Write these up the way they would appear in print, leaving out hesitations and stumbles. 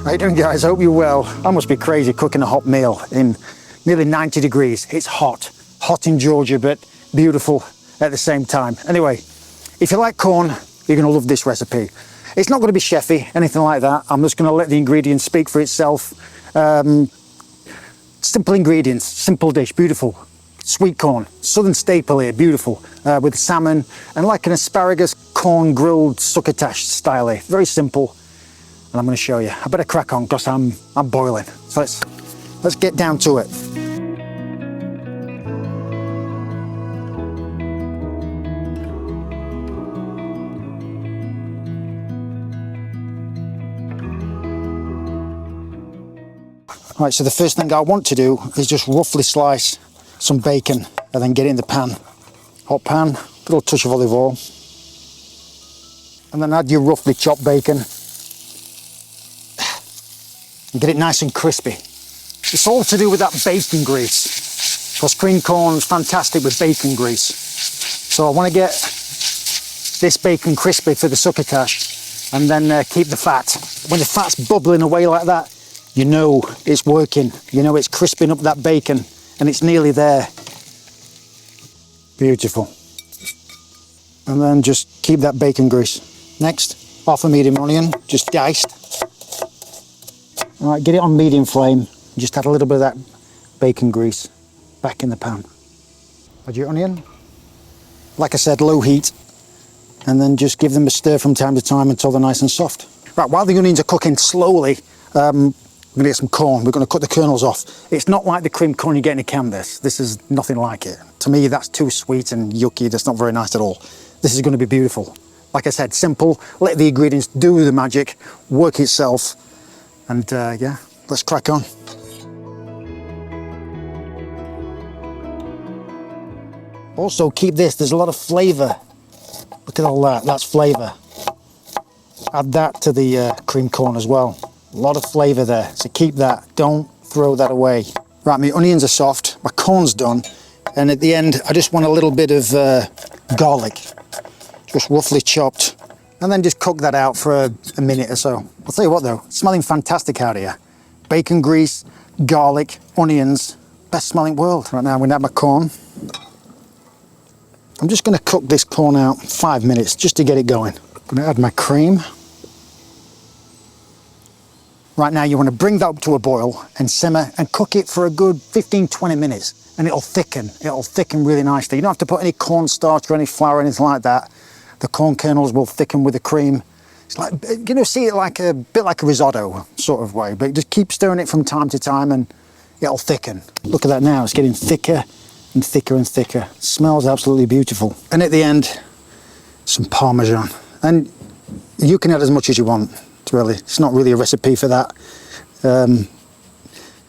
How you doing, guys? Hope you're well. I must be crazy cooking a hot meal in nearly 90 degrees. It's hot in Georgia, but beautiful at the same time. Anyway, if you like corn, you're gonna love this recipe. It's not gonna be chefy, anything like that. I'm just gonna let the ingredients speak for itself. Simple ingredients, simple dish, beautiful. Sweet corn, southern staple here, beautiful, with salmon and like an asparagus corn grilled succotash style here. Very simple. And I'm going to show you. I better crack on because I'm boiling. So let's get down to it. All right, so the first thing I want to do is just roughly slice some bacon and then get it in the pan. Hot pan, little touch of olive oil. And then add your roughly chopped bacon. And get it nice and crispy. It's all to do with that bacon grease, because cream corn is fantastic with bacon grease. So I want to get this bacon crispy for the succotash and then keep the fat. When the fat's bubbling away like that, you know it's working. You know it's crisping up that bacon and it's nearly there. Beautiful. And then just keep that bacon grease. Next, half a medium onion, just diced. All right, get it on medium flame. Just add a little bit of that bacon grease back in the pan. Add your onion. Like I said, low heat. And then just give them a stir from time to time until they're nice and soft. Right, while the onions are cooking slowly, we're gonna get some corn. We're gonna cut the kernels off. It's not like the cream corn you get in a can, this. This is nothing like it. To me, that's too sweet and yucky. That's not very nice at all. This is gonna be beautiful. Like I said, simple. Let the ingredients do the magic, work itself. And yeah, let's crack on. Also keep this, there's a lot of flavour. Look at all that, that's flavour. Add that to the cream corn as well. A lot of flavour there, so keep that, don't throw that away. Right, my onions are soft, my corn's done, and at the end I just want a little bit of garlic, just roughly chopped. And then just cook that out for a minute or so. I'll tell you what though, it's smelling fantastic out here. Bacon grease, garlic, onions, best smelling world. Right now I'm gonna add my corn. I'm just gonna cook this corn out 5 minutes just to get it going. I'm gonna add my cream. Right now you wanna bring that up to a boil and simmer and cook it for a good 15-20 minutes and it'll thicken really nicely. You don't have to put any cornstarch or any flour or anything like that. The corn kernels will thicken with the cream. It's like, you know, see it like a bit like a risotto sort of way, but just keep stirring it from time to time and it'll thicken. Look at that now, it's getting thicker and thicker and thicker. It smells absolutely beautiful. And at the end, some Parmesan. And you can add as much as you want, really. It's not really a recipe for that.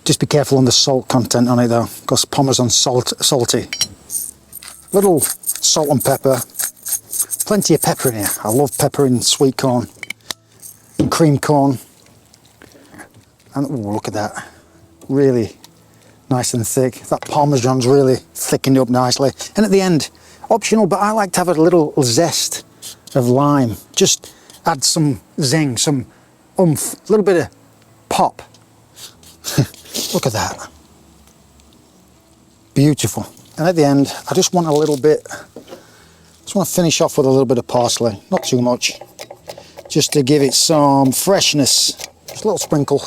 Just be careful on the salt content on it though, because Parmesan's salty. Little salt and pepper. Plenty of pepper in here. I love pepper in sweet corn, and cream corn. And oh, look at that. Really nice and thick. That Parmesan's really thickened up nicely. And at the end, optional, but I like to have a little zest of lime. Just add some zing, some oomph, a little bit of pop. Look at that. Beautiful. And at the end, I just want a little bit, just want to finish off with a little bit of parsley, not too much, just to give it some freshness. Just a little sprinkle,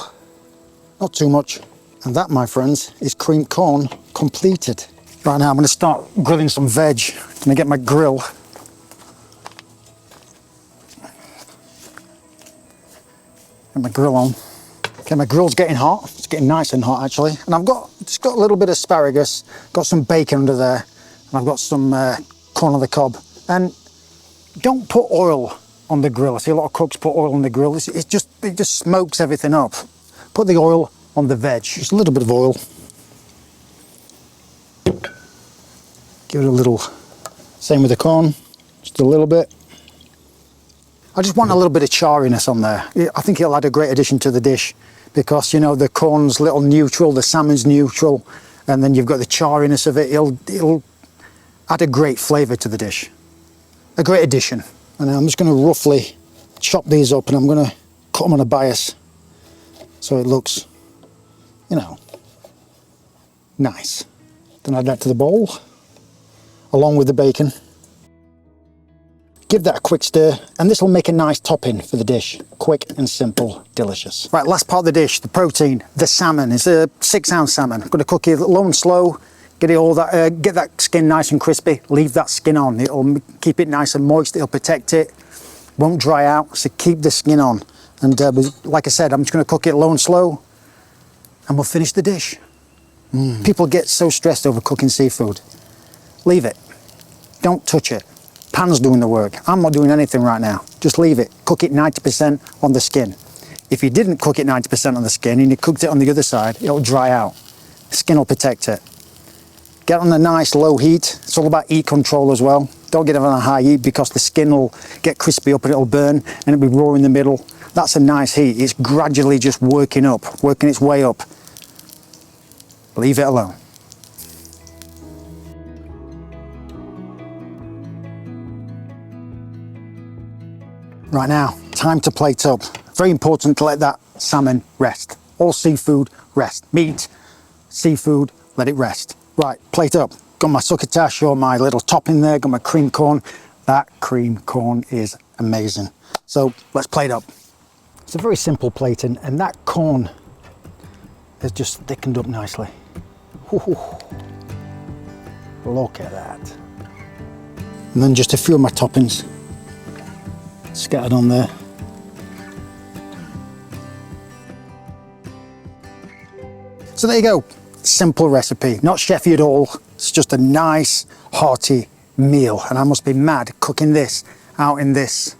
not too much. And that, my friends, is cream corn completed. Right now I'm going to start grilling some veg. I'm going to get my grill. Get my grill on. Okay, my grill's getting hot. It's getting nice and hot actually. And I've just got a little bit of asparagus, got some bacon under there, and I've got some corn on the cob. And don't put oil on the grill. I see a lot of cooks put oil on the grill. It just smokes everything up. Put the oil on the veg. Just a little bit of oil. Give it a little, same with the corn, just a little bit. I just want a little bit of chariness on there. I think it'll add a great addition to the dish because, you know, the corn's a little neutral, the salmon's neutral, and then you've got the chariness of it. It'll add a great flavour to the dish. A great addition. And I'm just going to roughly chop these up and I'm going to cut them on a bias so it looks, you know, nice. Then add that to the bowl, along with the bacon. Give that a quick stir, and this will make a nice topping for the dish. Quick and simple, delicious. Right, last part of the dish, the protein, the salmon. It's a 6-ounce salmon. I'm going to cook it low and slow, get that skin nice and crispy. Leave that skin on. It'll keep it nice and moist. It'll protect it. Won't dry out. So keep the skin on. And like I said, I'm just going to cook it low and slow, and we'll finish the dish. People get so stressed over cooking seafood. Leave it. Don't touch it. Pan's doing the work. I'm not doing anything right now. Just leave it. Cook it 90% on the skin. If you didn't cook it 90% on the skin and you cooked it on the other side, it'll dry out. The skin will protect it. Get on a nice low heat. It's all about heat control as well. Don't get it on a high heat because the skin will get crispy up and it'll burn and it'll be raw in the middle. That's a nice heat. It's gradually just working its way up. Leave it alone. Right now, time to plate up. Very important to let that salmon rest. All seafood, rest. Meat, seafood, let it rest. Right, plate up. Got my succotash or my little topping there, got my cream corn. That cream corn is amazing. So let's plate up. It's a very simple plating, and that corn has just thickened up nicely. Ooh, look at that. And then just a few of my toppings scattered on there. So there you go, simple recipe, not chefy at all. It's just a nice hearty meal, and I must be mad cooking this out in this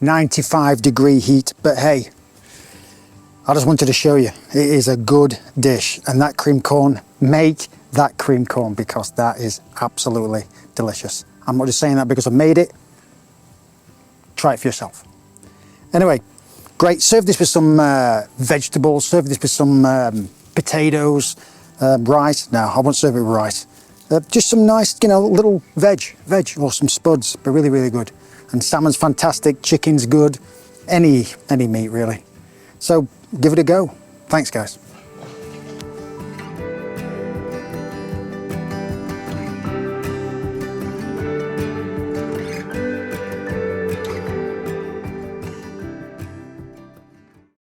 95-degree heat, but hey, I just wanted to show you it is a good dish. And that cream corn, make that cream corn, because that is absolutely delicious. I'm not just saying that because I made it. Try it for yourself. Anyway, great. Serve this with some vegetables. Serve this with some potatoes, rice. No, I won't serve it with rice. Just some nice, you know, little veg or some spuds. But really, really good. And salmon's fantastic. Chicken's good. Any meat really. So give it a go. Thanks, guys.